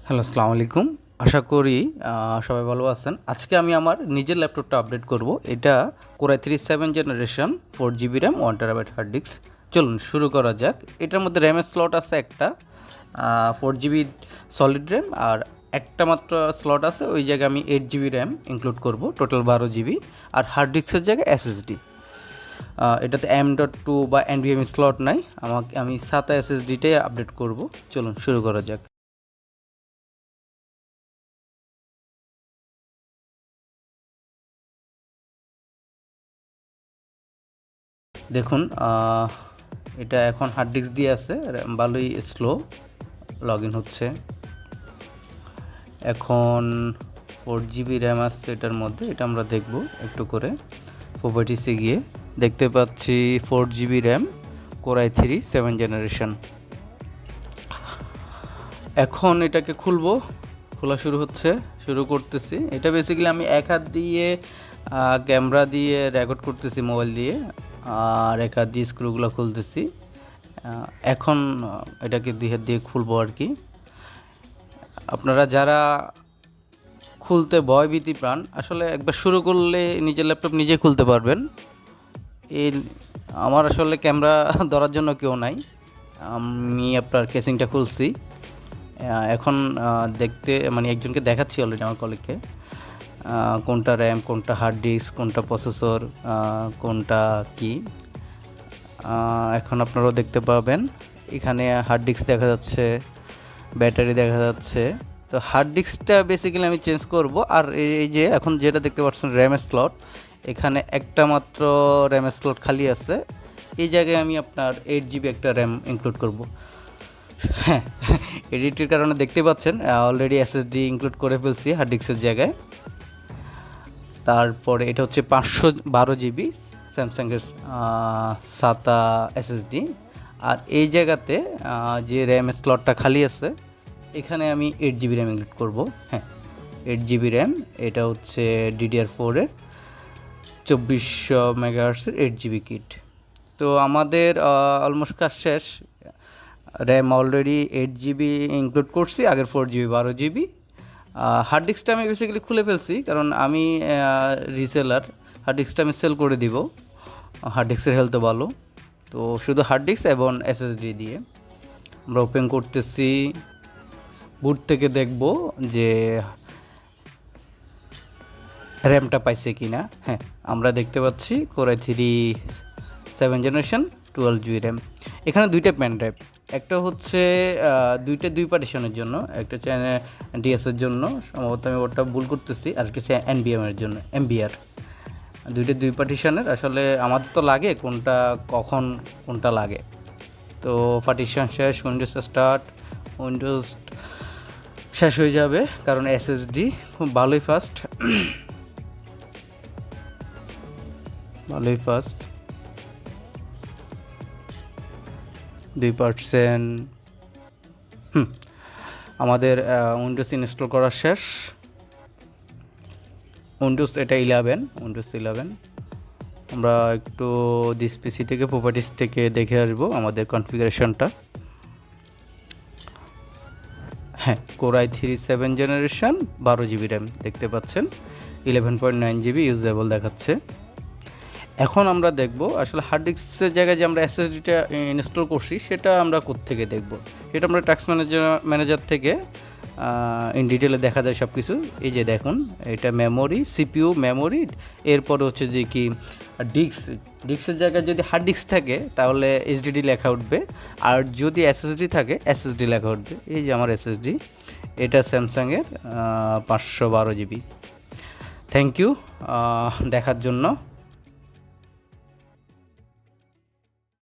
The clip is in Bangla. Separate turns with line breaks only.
হ্যালো, আসসালামু আলাইকুম। আশা করি সবাই ভালো আছেন। আজকে আমি আমার নিজের ল্যাপটপটা আপডেট করব। এটা Core i3 7 generation 4 GB RAM 1 TB hard disk. চলুন শুরু করা যাক। এটার মধ্যে র্যামের স্লট আছে একটা, 4 GB সলিড র্যাম, আর একটা মাত্র স্লট আছে, ওই জায়গায় আমি 8 GB র্যাম ইনক্লুড করব, টোটাল 12 GB। আর হার্ড ডিস্কের জায়গায় SSD। এটাতে M.2 বা NVMe স্লট নাই, আমি SATA SSDটাই আপডেট করব। চলুন শুরু করা যাক। দেখুন, এটা এখন হার্ড ডিস্ক দিয়ে আছে, ভালোই স্লো লগ ইন হচ্ছে। এখন 4 GB র্যাম আছে এটার মধ্যে, এটা আমরা দেখব একটু করে। প্রপার্টিসে গিয়ে দেখতে পাচ্ছি 4 GB RAM, Core i3 7 generation. এখন এটাকে খুলবো, খোলা শুরু করতেছি। এটা বেসিক্যালি আমি এক হাত দিয়ে ক্যামেরা দিয়ে রেকর্ড করতেছি মোবাইল দিয়ে, আর এক হাত দিয়ে স্ক্রুগুলো খুলতেছি। এখন এটাকে দুই হাত দিয়ে খুলবো আর কি। আপনারা যারা খুলতে ভয়ভীতি পান, আসলে একবার শুরু করলে নিজের ল্যাপটপ নিজে খুলতে পারবেন। এই আমার আসলে ক্যামেরা ধরার জন্য কেউ নাই, আমি আপনার কেসিংটা খুলছি। এখন দেখতে মানে একজনকে দেখাচ্ছি অলরেডি, আমার কলিগকে, কোনটা র্যাম, কোনটা হার্ড ডিস্ক, কোনটা প্রসেসর, কোনটা কি। এখন আপনারাও দেখতে পাবেন, এখানে হার্ড ডিস্ক দেখা যাচ্ছে, ব্যাটারি দেখা যাচ্ছে। তো হার্ড ডিস্কটা বেসিক্যালি আমি চেঞ্জ করব। আর এই যে এখন যেটা দেখতে পাচ্ছেন র্যামের স্লট, এখানে একটা মাত্র র্যামের স্লট খালি আছে। এই জায়গায় আমি আপনার 8 GB একটা র্যাম ইনক্লুড করব। হ্যাঁ, এডিটের কারণে দেখতে পাচ্ছেন অলরেডি SSD ইনক্লুড করে ফেলছি হার্ড ডিস্কের জায়গায়। তারপরে এটা হচ্ছে 512 GB স্যামসাংয়ের SATA SSD। আর এই জায়গাতে যে র্যাম স্লটটা খালি আছে, এখানে আমি 8 GB র্যাম ইনক্লুড করব। হ্যাঁ, 8 GB র্যাম, এটা হচ্ছে DDR4 এর 2400 মেগাহার্টসের 8 GB কিট। তো আমাদের অলমোস্ট কাজ শেষ। র্যাম অলরেডি 8 GB ইনক্লুড করছি, আগের 4 GB 12 GB। হার্ড ডিস্কটা আমি বেসিক্যালি খুলে ফেলছি, কারণ আমি রিসেলার, হার্ড ডিস্কটা আমি সেল করে দিব। হার্ড ডিস্কের হেলথও ভালো। তো শুধু হার্ড ডিস্ক এবং SSD দিয়ে আমরা ওপেন করতেছি। বুট থেকে দেখব যে র্যামটা পাইছে কি না। হ্যাঁ, আমরা দেখতে পাচ্ছি Core i3 7 generation 12 GB RAM. এখানে দুইটা পেন ড্রাইভ, একটা হচ্ছে দুই পার্টিশনের জন্য, একটা হচ্ছে ডিএসের জন্য, সম্ভবত আমি ওটা ভুল করতেছি, আর একটা হচ্ছে এনবিএমের জন্য, এমবিআর। দুই পার্টিশনের। আসলে আমাদের তো লাগে কোনটা কখন কোনটা লাগে। তো পার্টিশন শেষ, উইন্ডোজ স্টার্ট, উইন্ডোজ শেষ হয়ে যাবে, কারণ SSD খুব ভালোই ফাস্ট। 2%। আমাদের উইন্ডোজ ইনস্টল করা শেষ। এটা 11, উইন্ডোজ 11। আমরা একটু দিস পিসি থেকে, প্রপার্টিস থেকে দেখে আসবো আমাদের কনফিগারেশনটা। হ্যাঁ, Core i3 7 generation 12 GB RAM দেখতে পাচ্ছেন, 11.9 GB ইউজেবল দেখাচ্ছে। এখন আমরা দেখব আসলে হার্ড ডিস্কের জায়গায় যে আমরা SSDটা ইনস্টল করছি, সেটা আমরা কোত্থেকে দেখব। সেটা আমরা টাস্ক ম্যানেজার থেকে ইন ডিটেলে দেখা যায় সব কিছু। এই যে দেখুন, এটা মেমোরি, CPU মেমোরি, এরপরে হচ্ছে যে কি ডিস্কের জায়গায় যদি হার্ড ডিস্ক থাকে তাহলে HDD লেখা উঠবে, আর যদি SSD থাকে SSD লেখা উঠবে। এই যে আমার SSD, এটা স্যামসাংয়ের 512 GB। থ্যাংক ইউ দেখার জন্য।